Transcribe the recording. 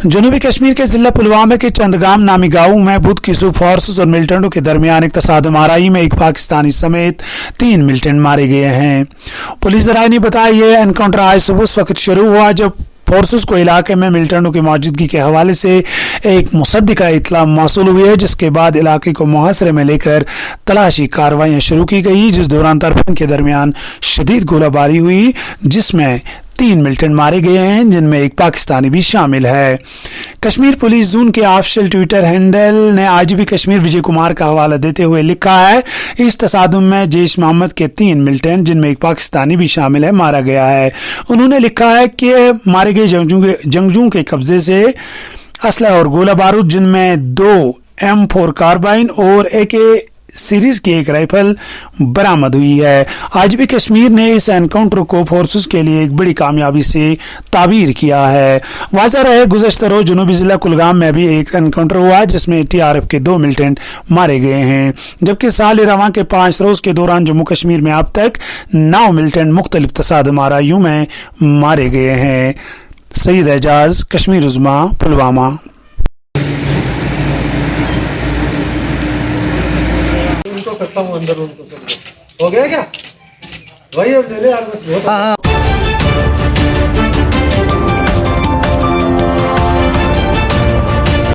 जनूबी कश्मीर के जिला पुलवामा के चंदगाम नामी गांव में बुध की सुबह फोर्सेस और मिलिटेंटों के दरमियान एक तसादुम आराई में एक पाकिस्तानी समेत 3 मिलिटेंट मारे गए हैं। पुलिस ज़राए ने बताया यह एनकाउंटर आज सुबह उस वक्त शुरू हुआ जब फोर्सेस को इलाके में मिलिटेंटों की मौजूदगी के हवाले से एक मुसद्दिका इत्तला मौसूल हुई है, जिसके बाद इलाके को मुहासरे में लेकर तलाशी कार्रवाइयाँ शुरू की गई, जिस दौरान तरफन के दरमियान शदीद गोलाबारी हुई जिसमें 3 मिलिटेंट मारे गए हैं, जिनमें एक पाकिस्तानी भी शामिल है। कश्मीर पुलिस जोन के ऑफिशियल ट्विटर हैंडल ने आज भी कश्मीर विजय कुमार का हवाला देते हुए लिखा है, इस तसादुम में जैश मोहम्मद के 3 मिलिटेंट जिनमें एक पाकिस्तानी भी शामिल है मारा गया है। उन्होंने लिखा है कि मारे गए जंगजुओं के कब्जे से असला और गोला बारूद जिनमें 2 M4 कार्बाइन और AK सीरीज की एक राइफल बरामद हुई है। आज भी कश्मीर ने इस एनकाउंटर को फोर्सेस के लिए एक बड़ी कामयाबी से ताबीर किया है। वाज़ह रहे गुज़श्ता रोज जनूबी जिला कुलगाम में भी एक एनकाउंटर हुआ जिसमें TRF के 2 मिलिटेंट मारे गए हैं, जबकि साल रवां के 5 रोज के दौरान जम्मू कश्मीर में अब तक 9 मिलिटेंट मुख्तलिफ तसादुम आराइयों में मारे गए हैं। सईद एजाज, कश्मीर उज़्मा, पुलवामा। करता हूँ अंदर उनको सब हो गया क्या भाई अब ले ले यार बस बहुत